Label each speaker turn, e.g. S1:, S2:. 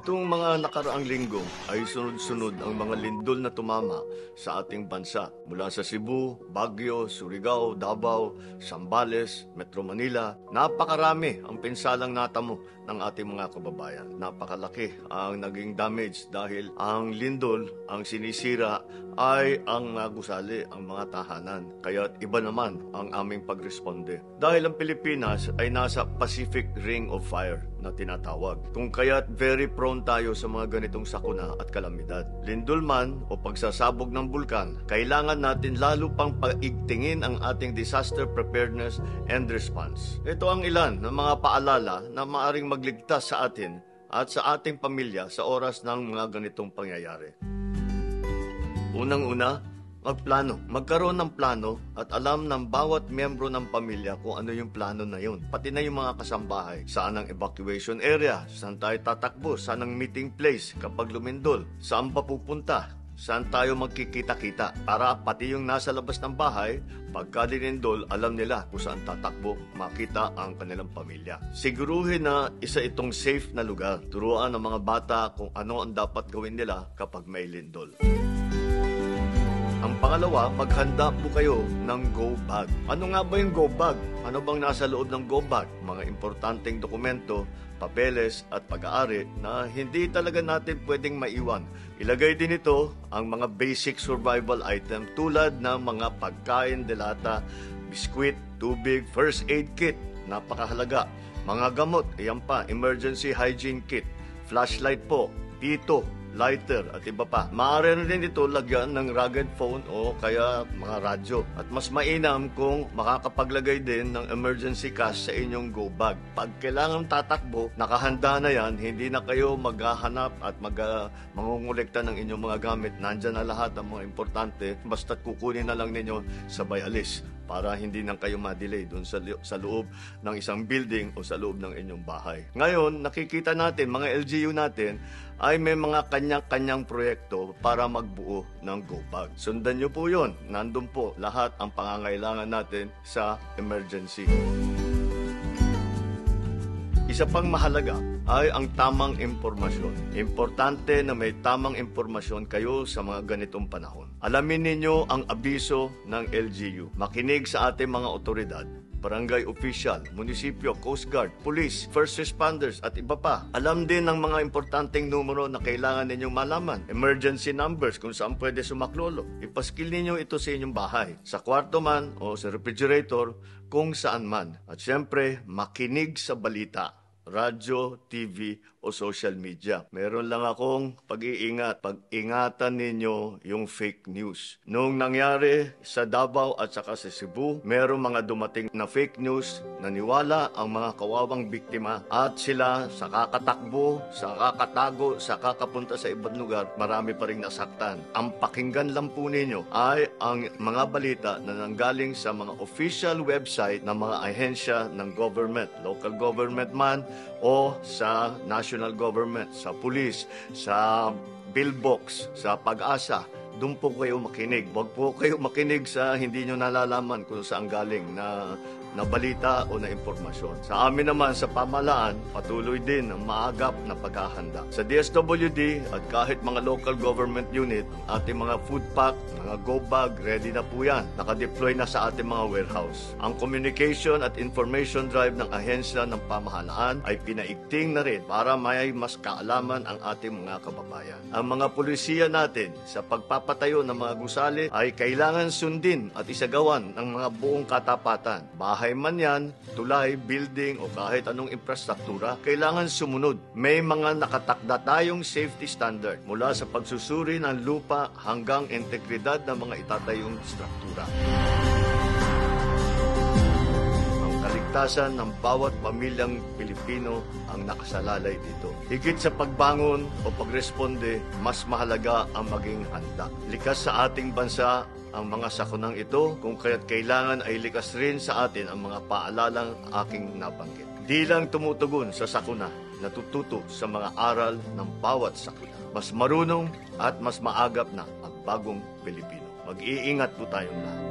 S1: Itong mga nakaraang linggo ay sunod-sunod ang mga lindol na tumama sa ating bansa mula sa Cebu, Baguio, Surigao, Davao, Zambales, Metro Manila. Napakarami ang pinsalang natamo ng ating mga kababayan. Napakalaki ang naging damage dahil ang lindol, ang sinisira ay ang gusali, ang mga tahanan. Kaya't iba naman ang aming pagresponde. Dahil ang Pilipinas ay nasa Pacific Ring of Fire na tinatawag. Kung kaya't very prone tayo sa mga ganitong sakuna at kalamidad. Lindol man o pagsasabog ng bulkan, kailangan natin lalo pang paigtingin ang ating disaster preparedness and response. Ito ang ilan ng mga paalala na maaring magligtas sa atin at sa ating pamilya sa oras ng mga ganitong pangyayari. Unang-una, magplano. Magkaroon ng plano at alam ng bawat miyembro ng pamilya kung ano yung plano na yun. Pati na yung mga kasambahay. Saan ang evacuation area? Saan tayo tatakbo? Saan ang meeting place kapag lumindol? Saan pa pupunta? Saan tayo magkikita-kita? Para pati yung nasa labas ng bahay, pagka linindol, alam nila kung saan tatakbo, makita ang kanilang pamilya. Siguruhin na isa itong safe na lugar. Turuan ng mga bata kung ano ang dapat gawin nila kapag may lindol. Ang pangalawa, maghanda po kayo ng go bag. Ano nga ba yung go bag? Ano bang nasa loob ng go bag? Mga importanteng dokumento, papeles at pag-aari na hindi talaga natin pwedeng maiwan. Ilagay din ito ang mga basic survival item tulad ng mga pagkain, delata, biskwit, tubig, first aid kit, napakahalaga. Mga gamot, iyan pa, emergency hygiene kit, flashlight po, pito, lighter at iba pa. Maaari rin ito lagyan ng rugged phone o kaya mga radyo. At mas mainam kung makakapaglagay din ng emergency cash sa inyong go bag. Pag kailangan tatakbo, nakahanda na yan, hindi na kayo maghahanap at mangungulekta ng inyong mga gamit. Nandyan na lahat ang mga importante, basta't kukunin na lang ninyo sabay alis para hindi na kayo ma-delay doon sa loob ng isang building o sa loob ng inyong bahay. Ngayon, nakikita natin, mga LGU natin, ay may mga kanyang-kanyang proyekto para magbuo ng go bag. Sundan nyo po yun. Nandun po lahat ang pangangailangan natin sa emergency. Isa pang mahalaga ay ang tamang impormasyon. Importante na may tamang impormasyon kayo sa mga ganitong panahon. Alamin ninyo ang abiso ng LGU. Makinig sa ating mga otoridad, barangay official, munisipyo, Coast Guard, police, first responders at iba pa. Alam din ng mga importanteng numero na kailangan ninyong malaman. Emergency numbers kung saan pwede sumaklolo. Ipaskil ninyo ito sa inyong bahay, sa kwarto man o sa refrigerator, kung saan man. At syempre, makinig sa balita, radyo, TV o social media. Meron lang akong pag-iingat. Pag-ingatan ninyo yung fake news. Noong nangyari sa Davao at saka sa Cebu, meron mga dumating na fake news, naniwala ang mga kawawang biktima at sila sa kakatakbo, sa kakatago, sa kakapunta sa ibang lugar, marami pa rin nasaktan. Ang pakinggan lang po ninyo ay ang mga balita na nanggaling sa mga official website ng mga ahensya ng government, local government man o sa national government, sa police, sa billbox, sa Pag-asa. Doon po kayo makinig. Huwag po kayo makinig sa hindi nyo nalalaman kung saan galing na balita o na impormasyon. Sa amin naman sa pamahalaan, patuloy din ang maagap na paghahanda. Sa DSWD at kahit mga local government unit, ating mga food pack, mga go bag, ready na po yan. Nakadeploy na sa ating mga warehouse. Ang communication at information drive ng ahensya ng pamahalaan ay pinaigting na rin para may mas kaalaman ang ating mga kababayan. Ang mga pulisiya natin sa pagpapatayo ng mga gusali ay kailangan sundin at isagawan ng mga buong katapatan. Bahay man yan, tulay, building o kahit anong infrastruktura, kailangan sumunod. May mga nakatakda tayong safety standard mula sa pagsusuri ng lupa hanggang integridad ng mga itatayong struktura. Ang kaligtasan ng bawat pamilyang Pilipino ang nakasalalay dito. Higit sa pagbangon o pagresponde, mas mahalaga ang maging handa. Likas sa ating bansa ang mga sakunang ito, kung kaya't kailangan ay likas rin sa atin ang mga paalalang aking nabanggit. Di lang tumutugon sa sakuna, natututo sa mga aral ng bawat sakuna. Mas marunong at mas maagap na ang bagong Pilipino. Mag-iingat po tayong lahat.